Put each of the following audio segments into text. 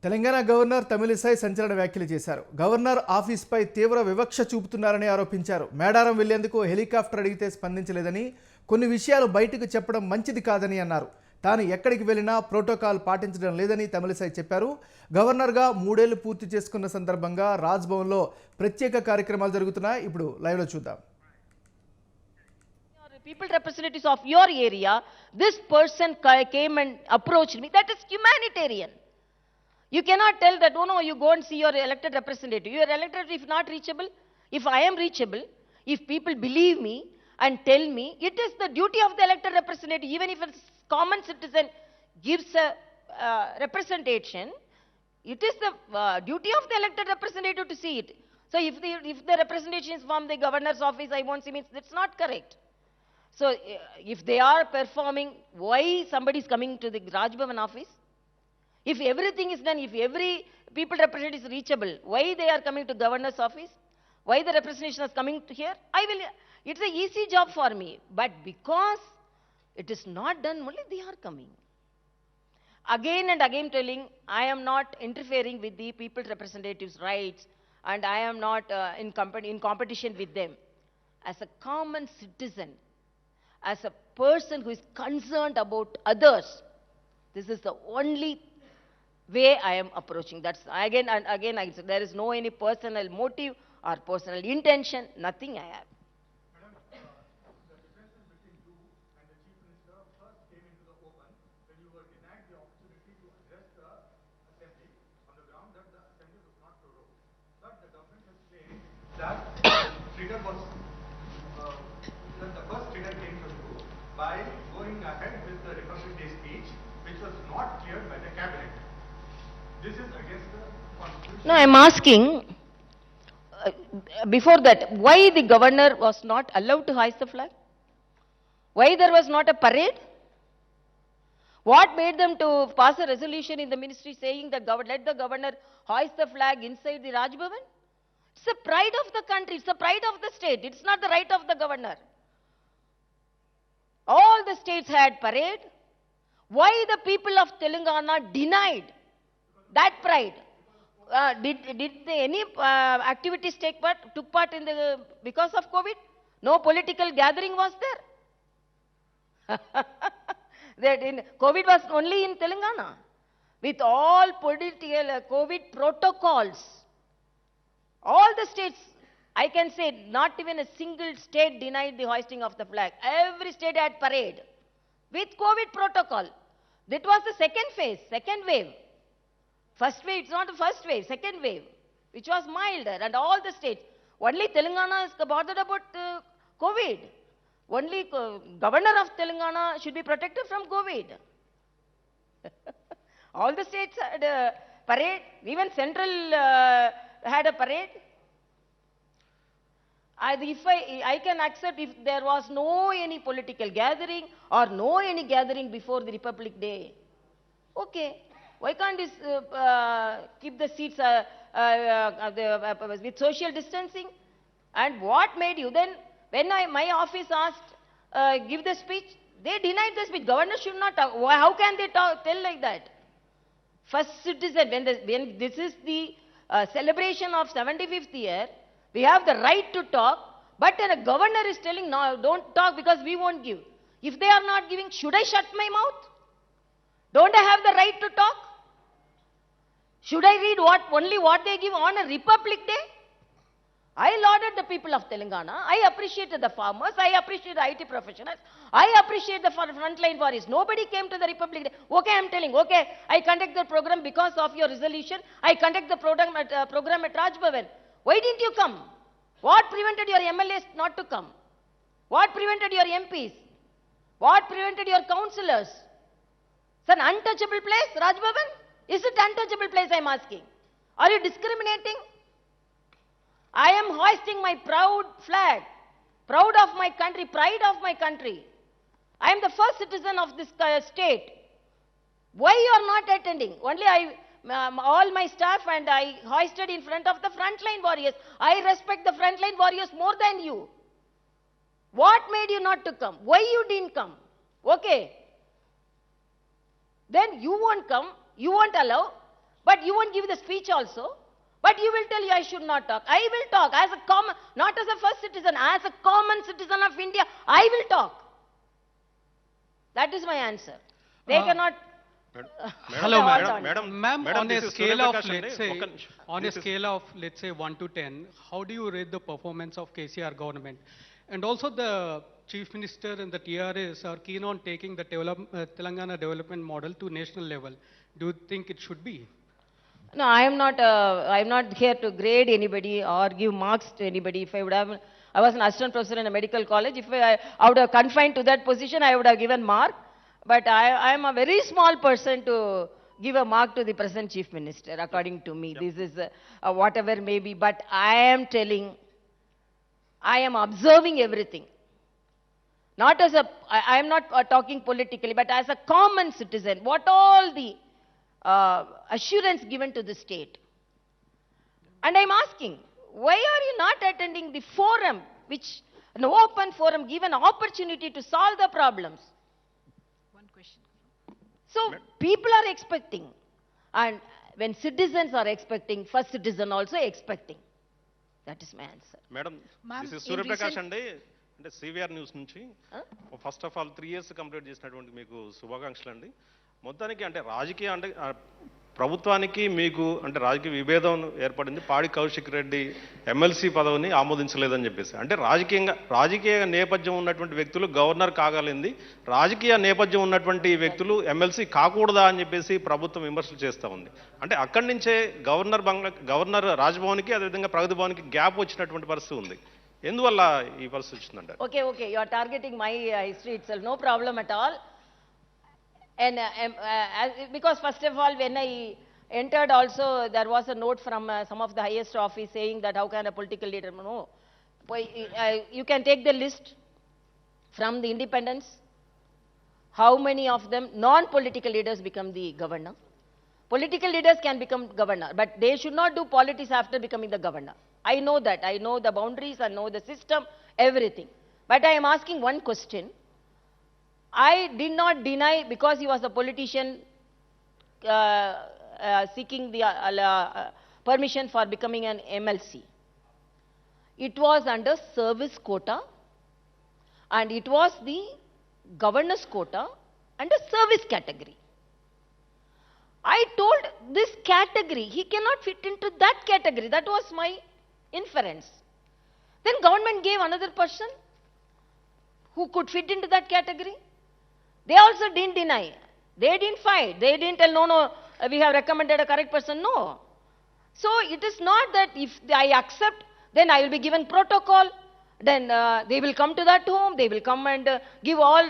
Telangana governor Tamilisai సంచలన వ్యాఖ్యలు చేశారు. గవర్నర్ ఆఫీస్పై తీవ్ర వివక్ష చూపుతున్నారని ఆరోపించారు. మేడారం వెళ్లేందుకు హెలికాప్టర్ అడిగితే స్పందించలేదని, కొన్ని విషయాలు బయటకు చెప్పడం మంచిది కాదని అన్నారు. తాను ఎక్కడికి వెళ్ళినా ప్రోటోకాల్ పాటించడం లేదని తమిళిసై చెప్పారు. గవర్నర్గా 3 ఏళ్లు పూర్తి చేసుకున్న సందర్భంగా రాజ్భవన్లో ప్రత్యేక కార్యక్రమాలు జరుగుతున్నాయి. ఇప్పుడు లైవ్లో చూద్దాం. People representatives of your area, this person came and approached me. That is humanitarian. You cannot tell that, oh no, you go and see your elected representative. Your elected, if not reachable, if I am reachable, if people believe me and tell me, it is the duty of the elected representative, even if a common citizen gives a representation, it is the duty of the elected representative to see it. So if the representation is from the governor's office, I won't see, means that's not correct. So if they are performing, why somebody is coming to the Rajbhavan office? If everything is done, if every people representative is reachable, why they are coming to governor's office? Why the representation is coming to here? It's an easy job for me. But because it is not done, only they are coming. Again and again telling, I am not interfering with the people representatives' rights, and I am not in competition with them. As a common citizen, as a person who is concerned about others, this is the only way I am approaching. That's again and again I say, there is no any personal motive or personal intention, nothing I have. Madam, the difference between you and the Chief Minister first came into the open when you were denied the opportunity to address the Assembly on the ground that the Assembly was not thorough. But the government has claimed that trigger was that the first trigger came from you by going ahead with the Republic Day speech, which was not cleared by the cabinet. This is against the Constitution. No, I am asking, before that, why the governor was not allowed to hoist the flag? Why there was not a parade? What made them to pass a resolution in the ministry saying that let the governor hoist the flag inside the Rajbhavan? It's the pride of the country, it's the pride of the state, it's not the right of the governor. All the states had parade. Why the people of Telangana denied that pride? Did any activities took part in because of COVID? No political gathering was there. COVID was only in Telangana. With all political COVID protocols, all the states, I can say not even a single state denied the hoisting of the flag. Every state had parade with COVID protocol. That was the second phase, second wave. First wave, it's not the first wave, second wave, which was milder, and all the states. Only Telangana is bothered about COVID. Only governor of Telangana should be protected from COVID. All the states had a parade, even central had a parade. I can accept if there was no any political gathering or no any gathering before the Republic Day. Okay. Why can't this keep the seats with social distancing? And what made you then, when my office asked, give the speech, they denied the speech. Governor should not talk. How can they tell like that? First citizen, when this is the celebration of 75th year, we have the right to talk, but when a governor is telling, no, don't talk because we won't give. If they are not giving, should I shut my mouth? Don't I have the right to talk? Should I read only what they give on a Republic Day? I lauded the people of Telangana. I appreciated the farmers. I appreciate the IT professionals. I appreciate the frontline warriors. Nobody came to the Republic Day. Okay, I'm telling, okay, I conduct the program because of your resolution. I conduct the program at Rajbhavan. Why didn't you come? What prevented your MLAs not to come? What prevented your MPs? What prevented your councillors? It's an untouchable place, Rajbhavan? Is it untouchable place, I'm asking? Are you discriminating? I am hoisting my proud flag, proud of my country, pride of my country. I am the first citizen of this state. Why you are not attending? Only all my staff and I hoisted in front of the frontline warriors. I respect the frontline warriors more than you. What made you not to come? Why you didn't come? Okay. Then you won't come, you won't allow. But you won't give the speech also. But you will tell you I should not talk. I will talk as a common, not as a first citizen, as a common citizen of India. I will talk. That is my answer. They cannot. Hello, hold madam. on. Ma'am, on a this is scale of, Surya Prakash let's Ande. say, Oka nimisham. on a This is- scale of, let's say, 1 to 10, how do you rate the performance of KCR government? And also the Chief Minister and the TRS are keen on taking the Telangana development model to national level. Do you think it should be? No, I am not here to grade anybody or give marks to anybody. If I would have, I was an assistant professor in a medical college. If I would have confined to that position, I would have given mark. But I am a very small person to give a mark to the present chief minister, according to me. This is whatever may be. But I am telling, I am observing everything. Not as a, I am not talking politically, but as a common citizen, what all the assurance given to the state. And I'm asking, why are you not attending the forum, which an open forum, give an opportunity to solve the problems? One question. So people are expecting, and when citizens are expecting, first citizen also expecting. That is my answer. Madam Ma'am, this is in Suryaprakash recent- అండి అంటే CVR news నుంచి first of all 3 years complete చేసినటువంటి మీకు శుభాకాంక్షలు అండి. మొత్తానికి అంటే రాజకీయ అంటే ప్రభుత్వానికి మీకు అంటే రాజకీయ విభేదం ఏర్పడింది. పాడి కౌశిక్ రెడ్డి ఎమ్మెల్సీ పదవిని ఆమోదించలేదని చెప్పేసి అంటే రాజకీయ నేపథ్యం ఉన్నటువంటి వ్యక్తులు గవర్నర్ కాగలింది, రాజకీయ నేపథ్యం ఉన్నటువంటి వ్యక్తులు ఎమ్మెల్సీ కాకూడదా అని చెప్పేసి ప్రభుత్వం విమర్శలు చేస్తూ ఉంది. అంటే అక్కడి నుంచే గవర్నర్ రాజ్భవన్కి అదేవిధంగా ప్రగతి భవన్కి గ్యాప్ వచ్చినటువంటి పరిస్థితి ఉంది. ఎందువల్ల ఈ పరిస్థితి వచ్చిందంటారు? Okay, you are targeting my history itself. No problem at all. And because first of all, when I entered also, there was a note from some of the highest office saying that how can a political leader, no. You can take the list from the independence. How many of them, non-political leaders, become the governor? Political leaders can become governor, but they should not do politics after becoming the governor. I know that. I know the boundaries, I know the system, everything. But I am asking one question. I did not deny because he was a politician seeking the permission for becoming an MLC. It was under service quota and it was the governor's quota under service category. I told this category, he cannot fit into that category. That was my inference. Then government gave another person who could fit into that category. They also didn't deny. They didn't fight. They didn't tell, no, we have recommended a correct person. No. So it is not that if I accept, then I will be given protocol. Then they will come to that home. They will come and give all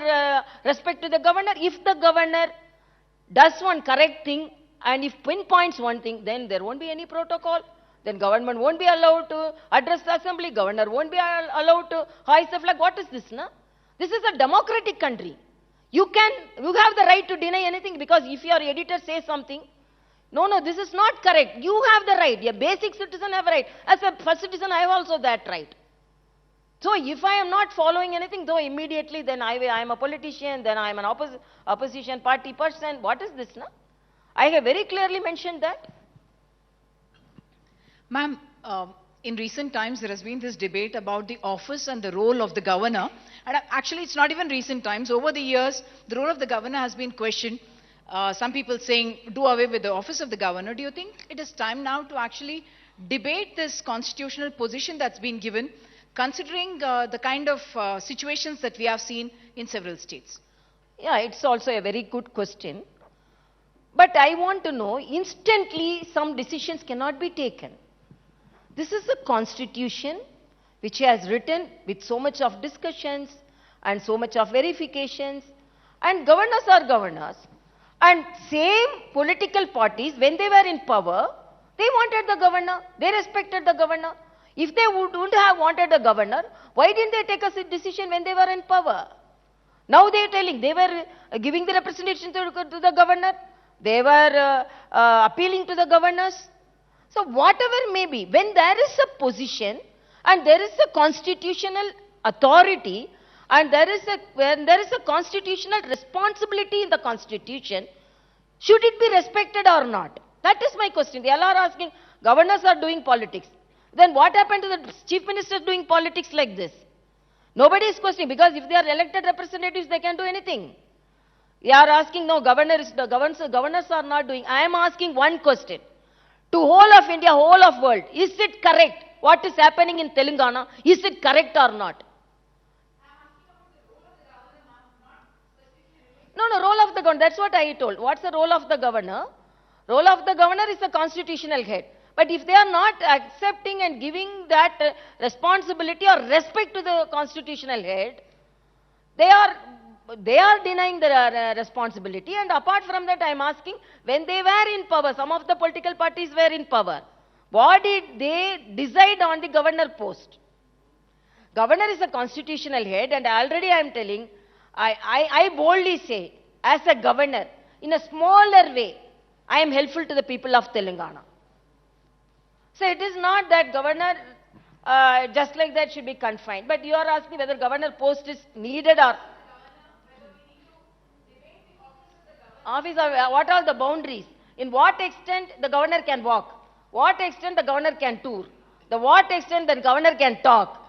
respect to the governor. If the governor does one correct thing and if pinpoints one thing, then there won't be any protocol. Then government won't be allowed to address the assembly. Governor won't be allowed to hoist the flag. What is this, na? This is a democratic country. You have the right to deny anything because if your editor says something, no, this is not correct. You have the right. A basic citizen have a right. As a first citizen, I have also that right. So if I am not following anything, though immediately, then I am a politician, then I am an opposition party person. What is this, na? I have very clearly mentioned that. Ma'am, in recent times, there has been this debate about the office and the role of the governor. And actually, it's not even recent times. Over the years, the role of the governor has been questioned. Some people saying, do away with the office of the governor. Do you think it is time now to actually debate this constitutional position that's been given, considering the kind of situations that we have seen in several states? Yeah, it's also a very good question. But I want to know, instantly, some decisions cannot be taken. This is a constitution which has written with so much of discussions and so much of verifications, and governors are governors. And same political parties, when they were in power, they wanted the governor, they respected the governor. If they wouldn't have wanted the governor, why didn't they take a decision when they were in power? Now they are telling, they were giving the representation to the governor, they were appealing to the governors. So whatever may be, when there is a position and there is a constitutional authority and when there is a constitutional responsibility in the constitution, should it be respected or not? That is my question. They all are asking, governors are doing politics. Then what happened to the chief minister doing politics like this? Nobody is questioning, because if they are elected representatives, they can do anything. They are asking, no, governors are not doing. I am asking one question. To whole of India, whole of world, is it correct? What is happening in Telangana, is it correct or not? No, role of the governor, that's what I told. What's the role of the governor? Role of the governor is the constitutional head. But if they are not accepting and giving that responsibility or respect to the constitutional head, they are denying the responsibility. And apart from that, I am asking, when they were in power, some of the political parties were in power, what did they decide on the governor post? Governor is a constitutional head, and already I am telling, I boldly say, as a governor, in a smaller way, I am helpful to the people of Telangana. So it is not that governor just like that should be confined. But you are asking whether governor post is needed or office or what are the boundaries? In what extent the governor can walk? What extent the governor can tour? The what extent the governor can talk?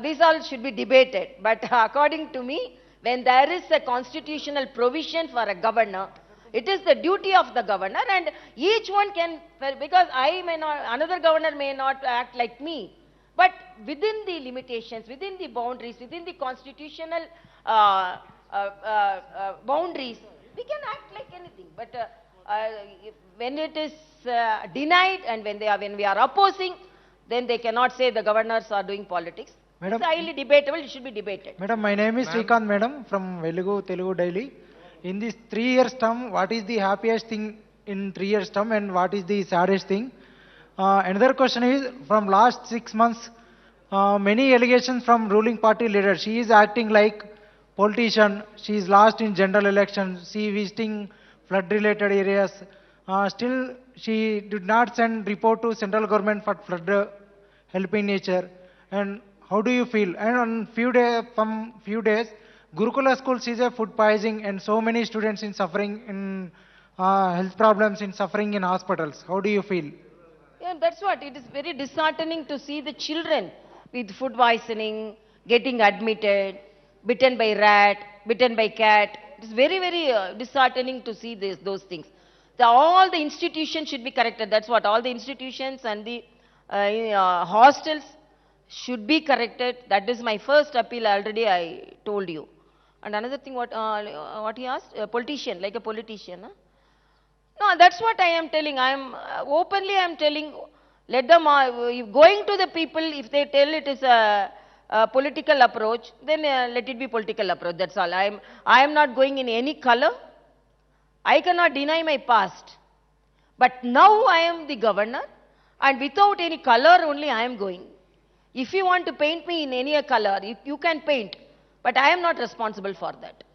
These all should be debated. But according to me, when there is a constitutional provision for a governor, it is the duty of the governor, and each one can, because I may not, another governor may not act like me, but within the limitations, within the boundaries, within the constitutional boundaries, we can act like anything. But when it is denied and when we are opposing, then they cannot say the governors are doing politics. Madam, it's highly debatable. It should be debated. Madam, my name is Srikanth, madam, from Telugu Daily. In this 3 years term, what is the happiest thing in 3 years term, and what is the saddest thing? Another question is, from last 6 months, many allegations from ruling party leaders. She is acting like politician. She is lost in general elections. She visiting flood-related areas. Still, she did not send report to central government for flood helping nature. And how do you feel? And on from few days, Gurukula schools is a food poisoning, and so many students in suffering in health problems, in suffering in hospitals. How do you feel? Yeah, that's what. It is very disheartening to see the children with food poisoning, getting admitted, bitten by rat, bitten by cat. It is very, very disheartening to see those things. All the institutions should be corrected. That's what. All the institutions and the hostels should be corrected. That is my first appeal. Already I told you. And another thing, what he asked, a politician, like a politician. Huh? No, that's what I am telling. I am openly I am telling. Let them going to the people. If they tell it is a political approach, then let it be political approach. That's all. I am not going in any color. I cannot deny my past. But now I am the governor, and without any color only I am going. If you want to paint me in any color, you can paint. But I am not responsible for that.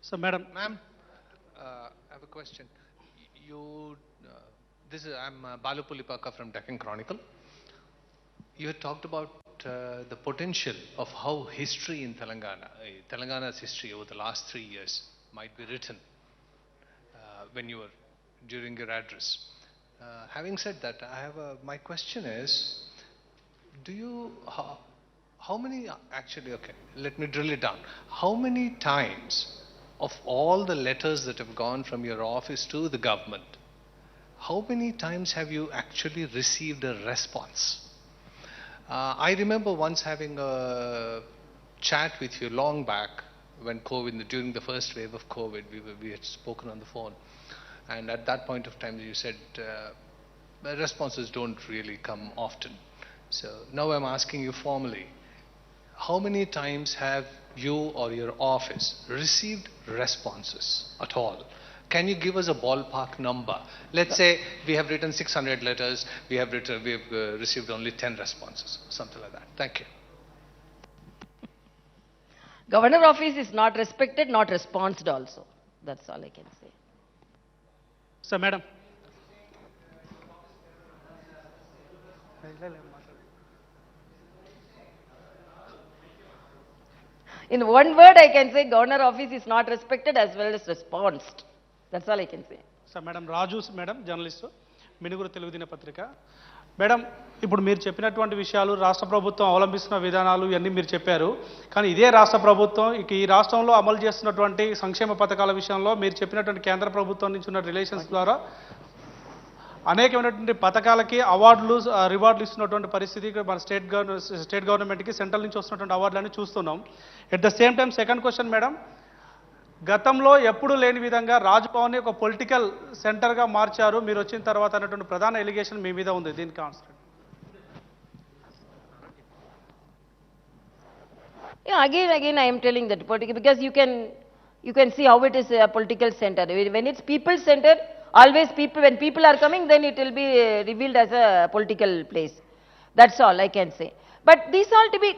So, Madam. Ma'am, I have a question. I'm Balu Pulipaka from Deccan Chronicle. You had talked about the potential of how history in Telangana's history over the last 3 years might be written during your address. Having said that, my question is, how many, actually, okay, let me drill it down. How many times of all the letters that have gone from your office to the government, how many times have you actually received a response? I remember once having a chat with you long back when during the first wave of COVID, we had spoken on the phone. And at that point of time, you said responses don't really come often. So now I'm asking you formally, how many times have you or your office received responses at all? Can you give us a ballpark number? Let's say we have written 600 letters, we have received only 10 responses, something like that. Thank you. Governor office is not respected, not responded also. That's all I can say. So, Madam. In one word, I can say governor office is not respected as well as responded. That's all I can say. So, Madam Raju, Madam, journalist. మినుగురు Telugu దినపత్రిక. Madam, ఇప్పుడు మీరు చెప్పినటువంటి విషయాలు రాష్ట్ర ప్రభుత్వం అవలంబిస్తున్న విధానాలు ఇవన్నీ మీరు చెప్పారు. కానీ ఇదే రాష్ట్ర ప్రభుత్వం ఈ రాష్ట్రంలో అమలు చేస్తున్నటువంటి సంక్షేమ పథకాల విషయంలో మీరు చెప్పినటువంటి కేంద్ర ప్రభుత్వం నుంచి ఉన్న రిలేషన్స్ ద్వారా అనేకమైనటువంటి పథకాలకి అవార్డులు రివార్డులు ఇస్తున్నటువంటి పరిస్థితి మన స్టేట్ గవర్నమెంట్కి సెంట్రల్ నుంచి వస్తున్నటువంటి అవార్డులన్నీ చూస్తున్నాం. At the same time second question madam, గతంలో ఎప్పుడూ లేని విధంగా రాజ్భవన్ని ఒక పొలిటికల్ సెంటర్గా మార్చారు మీరు వచ్చిన తర్వాత అన్నటువంటి ప్రధాన ఎలిగేషన్ మీ మీద ఉంది. దీనికి answer. Yeah, again, I am telling that political, because you can see how it is a political center. When it's people center, always when people are coming, then it will be revealed as a political place. That's all I can say. But these all to be,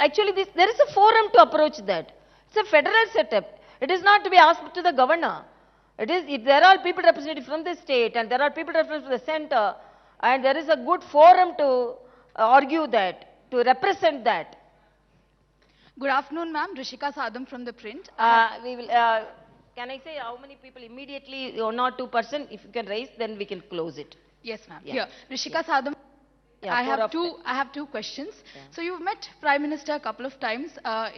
actually there is a forum to approach that. It's a federal setup. It is not to be asked to the governor. It is, if there are people represented from the state and there are people represented from the center, and there is a good forum to argue that, to represent that. Good afternoon, ma'am. Rishika Sadam from the print. We will, can I say how many people immediately, 1 or 2%, if you can raise, then we can close it. Yes, ma'am. Yeah. Here, Rishika Sadam. Yeah, I have two questions. So you've met Prime Minister a couple of times.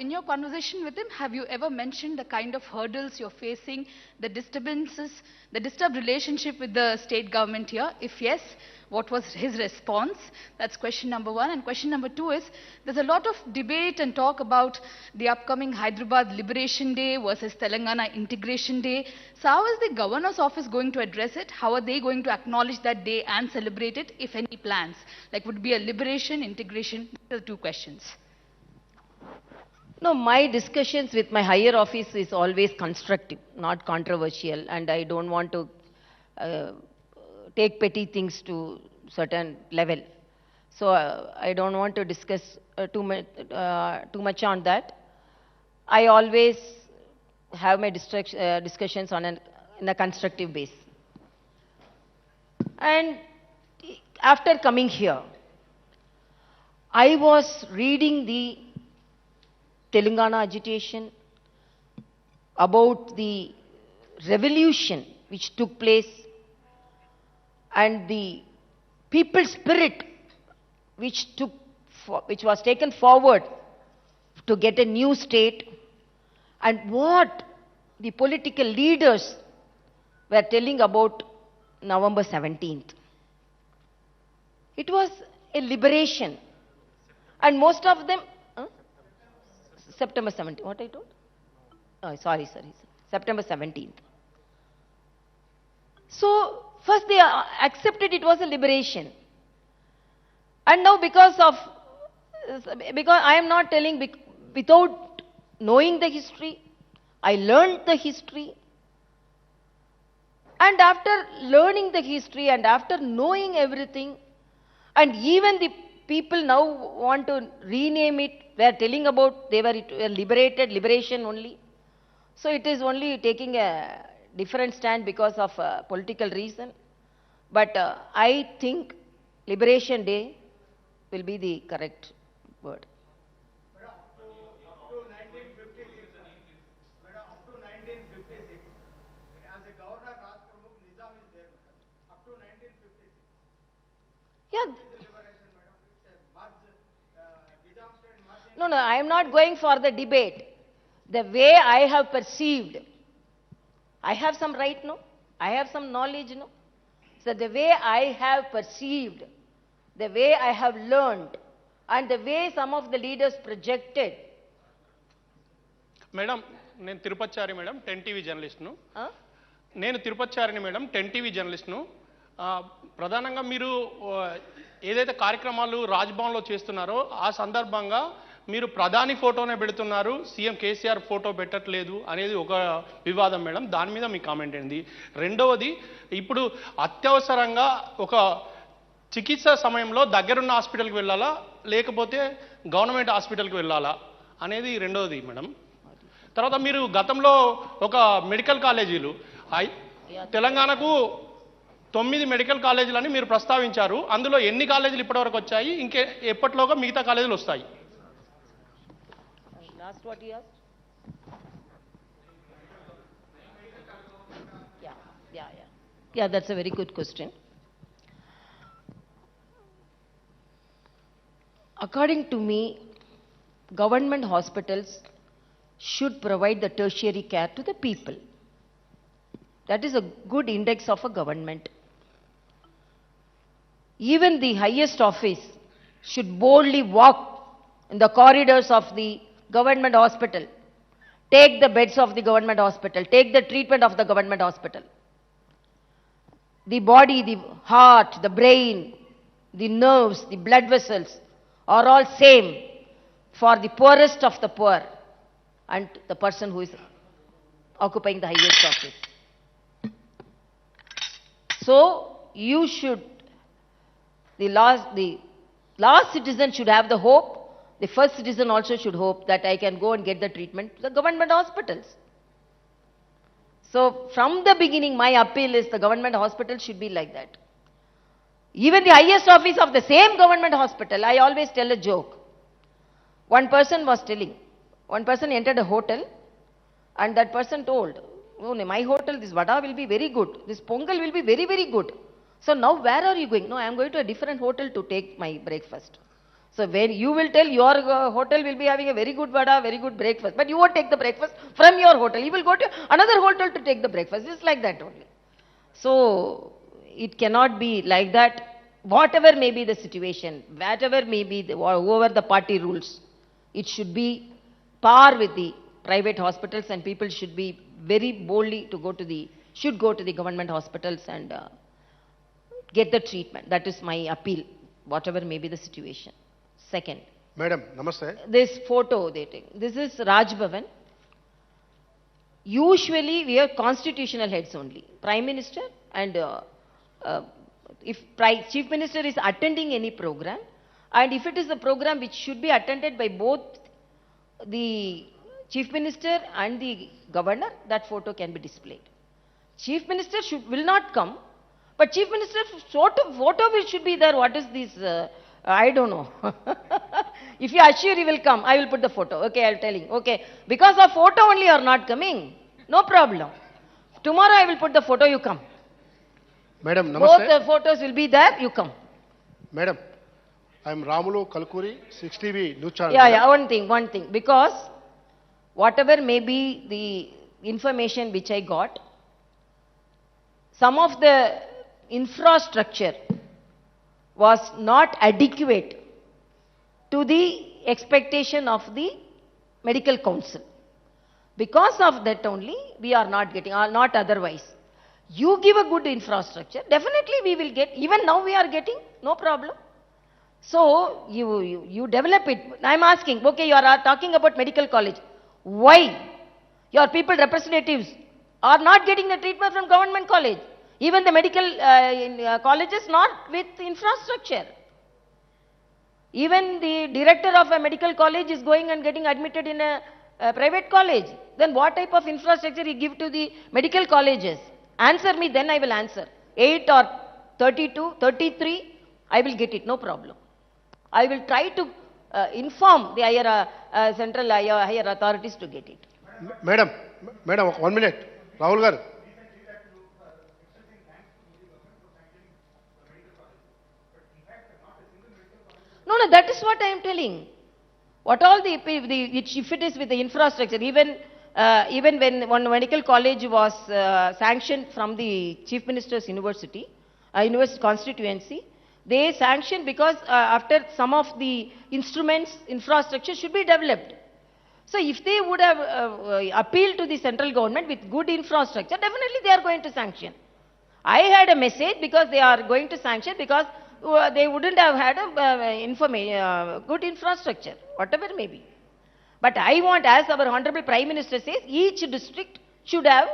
In your conversation with him, have you ever mentioned the kind of hurdles you're facing, the disturbances, the disturbed relationship with the state government here? If yes, what was his response? That's question number one. And question number two is, there's a lot of debate and talk about the upcoming Hyderabad Liberation Day versus Telangana Integration Day. So how is the governor's office going to address it? How are they going to acknowledge that day and celebrate it, if any plans? Like, would it be a liberation, integration? These are the two questions. No, my discussions with my higher office is always constructive, not controversial, and I don't want to take petty things to certain level. So I don't want to discuss too much on that. I always have my discussions on in a constructive base. And after coming here, I was reading the Telangana agitation about the revolution which took place and the people spirit which was taken forward to get a new state, and what the political leaders were telling about November 17th. It was a liberation, and most of them, September 17th, what I told? Oh, sorry, September 17th. So, first they accepted it was a liberation. And now because I am not telling without knowing the history, I learned the history. And after learning the history and after knowing everything, and even the people now want to rename it, they are telling about they were liberation only. So it is only taking a different stand because of political reason. But I think Liberation Day will be the correct word. Madam, up to 1956, as a governor, Raj Pramukh Nizam is there, madam. Up to 1956. Yeah. Liberation, madam. It's a merge, Nizam state merge. No, I am not going for the debate. The way I have perceived, I have some right, no? I have some knowledge, no? So the way I have perceived, the way I have learned, and the way some of the leaders projected. Madam, నేను తిరుపతిచారి madam, 10 TV జర్నలిస్ట్ను. Huh? నేను తిరుపతిచారిని madam, 10 TV జర్నలిస్ట్ను. ప్రధానంగా మీరు ఏదైతే కార్యక్రమాలు రాజ్భవన్లో చేస్తున్నారో ఆ సందర్భంగా మీరు ప్రధాని ఫోటోనే పెడుతున్నారు, సీఎం కేసీఆర్ ఫోటో పెట్టట్లేదు అనేది ఒక వివాదం మేడం. దాని మీద మీ కామెంట్ ఏంది? రెండవది, ఇప్పుడు అత్యవసరంగా ఒక చికిత్స సమయంలో దగ్గరున్న హాస్పిటల్కి వెళ్ళాలా లేకపోతే గవర్నమెంట్ హాస్పిటల్కి వెళ్ళాలా అనేది రెండవది మేడం. తర్వాత మీరు గతంలో ఒక మెడికల్ కాలేజీలు తెలంగాణకు 9 మెడికల్ కాలేజీలని మీరు ప్రస్తావించారు. అందులో ఎన్ని కాలేజీలు ఇప్పటివరకు వచ్చాయి, ఇంకే ఎప్పటిలోగా మిగతా కాలేజీలు వస్తాయి? Last what you asked? Yeah, that's a very good question. According to me, government hospitals should provide the tertiary care to the people. That is a good index of a government. Even the highest office should boldly walk in the corridors of the government hospital, take the beds of the government hospital, take the treatment of the government hospital. The body, the heart, the brain, the nerves, the blood vessels are all same for the poorest of the poor and the person who is occupying the highest office. So you should, the last citizen should have the hope, the first citizen also should hope that I can go and get the treatment to the government hospitals. So from the beginning, my appeal is the government hospital should be like that. Even the highest office of the same government hospital, I always tell a joke. One person was telling, one person entered a hotel and that person told, oh, my hotel, this vada will be very good. This pongal will be very, very good. So now where are you going? No, I am going to a different hotel to take my breakfast. So when you will tell your hotel will be having a very good vada, very good breakfast, but you won't take the breakfast from your hotel. You will go to another hotel to take the breakfast. It's like that only. So it cannot be like that. Whatever may be the situation, whatever may be, whoever the party rules, it should be par with the private hospitals and people should be very boldly to should go to the government hospitals and get the treatment. That is my appeal, whatever may be the situation. Second, Madam, namaste. this photo they take, this is Raj Bhavan. Usually we have constitutional heads only, Prime Minister and if Chief Minister is attending any program and if it is a program which should be attended by both the Chief Minister and the Governor, that photo can be displayed. Chief Minister will not come, but Chief Minister photo which should be there. What is this? I don't know. If you assure he will come, I will put the photo. Okay, I'll tell him. Okay, because of photo only you are not coming. No problem. Tomorrow I will put the photo, you come. Madam, namaste. Both the photos will be there, you come. Madam, I am Ramulu Kalkuri, 6TV News Channel. Yeah, one thing. Because whatever may be the information which I got, some of the infrastructure was not adequate to the expectation of the medical council. Because of that only, we are not getting, or not otherwise. You give a good infrastructure, definitely we will get, even now we are getting, no problem. So, you develop it. I am asking, okay, you are talking about medical college. Why your people representatives are not getting the treatment from government college? Even the medical colleges not with infrastructure. Even the director of a medical college is going and getting admitted in a private college. Then what type of infrastructure you give to the medical colleges? Answer me, then I will answer. 8 or 32, 33, I will get it, no problem. I will try to inform the higher central higher authorities to get it. Madam, 1 minute. Rahul garu. No, that is what I am telling. What all if it is with the infrastructure, even when one medical college was sanctioned from the Chief Minister's University constituency, they sanctioned because after some of the instruments, infrastructure should be developed. So if they would have appealed to the central government with good infrastructure, definitely they are going to sanction. I had a message because they are going to sanction because they wouldn't have had a good infrastructure, whatever may be. But I want, as our Honorable Prime Minister says, each district should have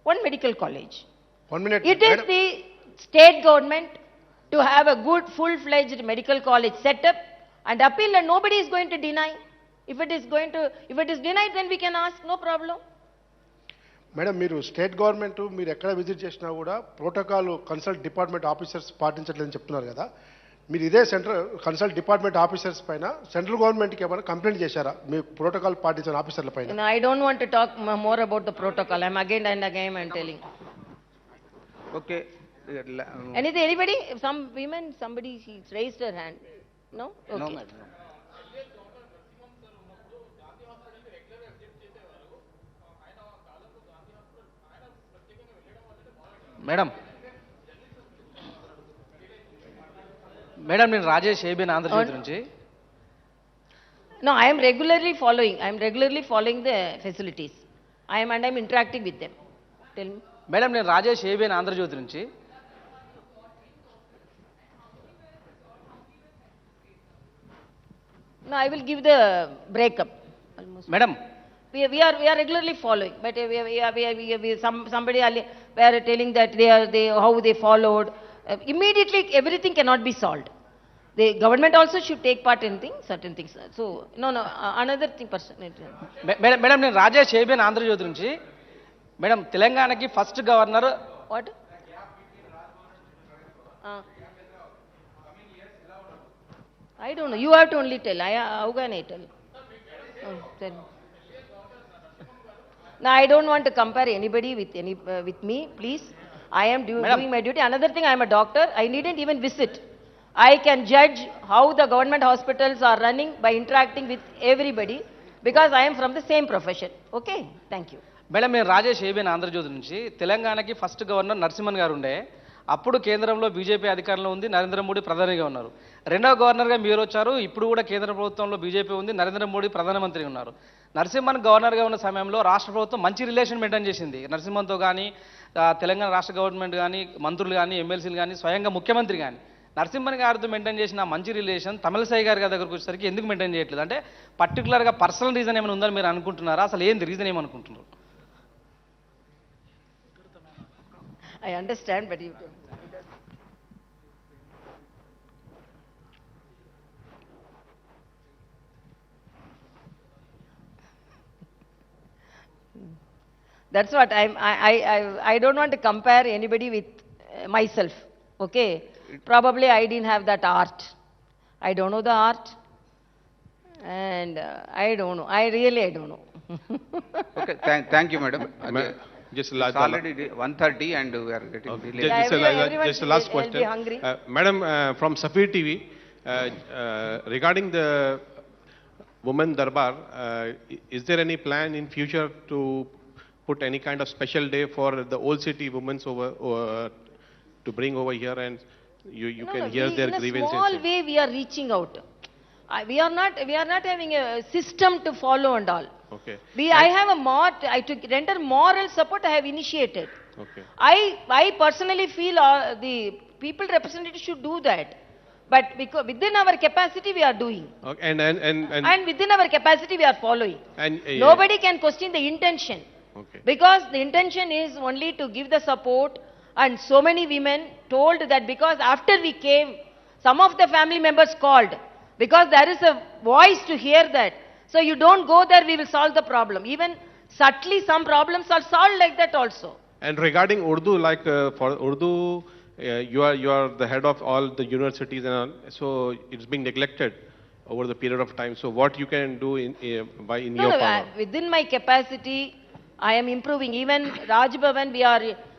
one medical college. 1 minute. It is the state government to have a good full-fledged medical college set up and appeal, and nobody is going to deny. If it is denied, then we can ask, no problem. Madam మీరు state government మీరు ఎక్కడ visit చేసినా కూడా protocol consult department officers పాటించట్లేదని చెప్తున్నారు కదా, మీరు ఇదే central consult department officers పైన సెంట్రల్ గవర్నమెంట్కి ఏమైనా కంప్లైంట్ చేశారా మీ ప్రోటోకాల్ పాటించిన ఆఫీసర్ల పైన? I don't want to talk more about the protocol. I'm again and again I'm telling. Okay. Anybody? Some women, somebody she raised her hand. No? Okay. No, madam. Madam madam నేను Rajesh ABN Andhra Jyothi నుంచి No, I am regularly following the facilities. I am interacting with them. Tell me. Madam నేను Rajesh ABN Andhra Jyothi నుంచి No, I will give the breakup. Almost. Madam We are regularly following, but somebody were telling that how they followed. Immediately, everything cannot be solved. The government also should take part in certain things. So, no, another thing, person. Madam నేను Rajesh ABN Andhra Jyothi నుంచి madam తెలంగాణకి first governor What? I don't know. You have to only tell. How can I tell? Tell me. No, I don't want to compare anybody with me, please. I am doing my duty. Another thing, I am a doctor. I needn't even visit. I can judge how the government hospitals are running by interacting with everybody because I am from the same profession. Okay? Thank you. Madam నేను Rajesh ABN Andhra Jyothi నుంచి తెలంగాణకి first governor Narasimhan గారు ఉండే అప్పుడు కేంద్రంలో BJP అధికారంలో ఉంది నరేంద్ర మోడీ ప్రధానిగా ఉన్నారు రెండవ గవర్నర్గా మీరు వచ్చారు ఇప్పుడు కూడా కేంద్ర ప్రభుత్వంలో బీజేపీ ఉంది నరేంద్ర మోడీ ప్రధానమంత్రి ఉన్నారు నరసింహన్ గవర్నర్గా ఉన్న సమయంలో రాష్ట్ర ప్రభుత్వం మంచి రిలేషన్ మెయింటైన్ చేసింది నరసింహన్తో కానీ తెలంగాణ రాష్ట్ర గవర్నమెంట్ కానీ మంత్రులు కానీ ఎమ్మెల్సీలు కానీ స్వయంగా ముఖ్యమంత్రి కానీ నరసింహన్ గారితో మెయింటైన్ చేసిన మంచి రిలేషన్ తమిళసై గారి దగ్గరకు వచ్చేసరికి ఎందుకు మెయింటైన్ చేయట్లేదు అంటే పర్టికులర్గా పర్సనల్ రీజన్ ఏమైనా ఉందని మీరు అనుకుంటున్నారా అసలు ఏంది రీజన్ ఏమనుకుంటున్నారు I understand, but you tell. That's what I don't want to compare anybody with myself. Okay? Probably I didn't have that art. I don't know the art. And I don't know. I don't know. Okay, thank you, madam. Just It's already 1:30 and we are getting delayed. just a last question. Be hungry. Madam, from Safir TV, regarding the Women Darbar, is there any plan in future to put any kind of special day for the old city women to bring over here and you can hear their grievances? In a small way we are reaching out. We are not having a system to follow and all. Okay. I have to render moral support, I have initiated. Okay. I personally feel the people representatives should do that. But because within our capacity we are doing. Okay. And within our capacity we are following. And Nobody can question the intention. Okay. Because the intention is only to give the support, and so many women told that because after we came, some of the family members called. Because there is a voice to hear that. So you don't go there, we will solve the problem. Even subtly some problems are solved like that also. And regarding Urdu, like for Urdu, you are the head of all the universities and all, so it's being neglected over the period of time. So what you can do in your power? Within my capacity, I am improving. Even Raj Bhavan,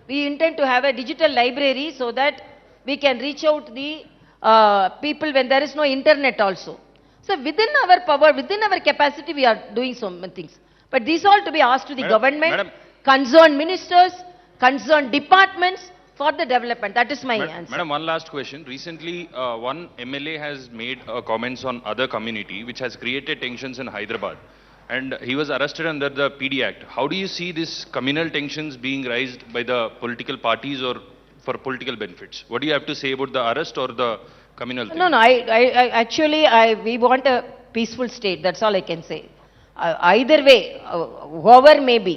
we intend to have a digital library so that we can reach out the people when there is no internet also. So within our power, within our capacity, we are doing so many things. But these all to be asked to the government, concerned ministers, concerned departments for the development. That is my answer. Madam, one last question. Recently, one MLA has made comments on other community, which has created tensions in Hyderabad. And he was arrested under the PD Act. How do you see these communal tensions being raised by the political parties or for political benefits? What do you have to say about the arrest or the communal thing? No, actually, we want a peaceful state. That's all I can say. Either way, whoever may be.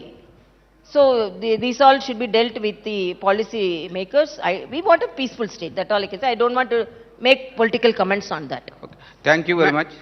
So these all should be dealt with the policy makers. We want a peaceful state. That's all I can say. I don't want to make political comments on that. Okay. Thank you very much.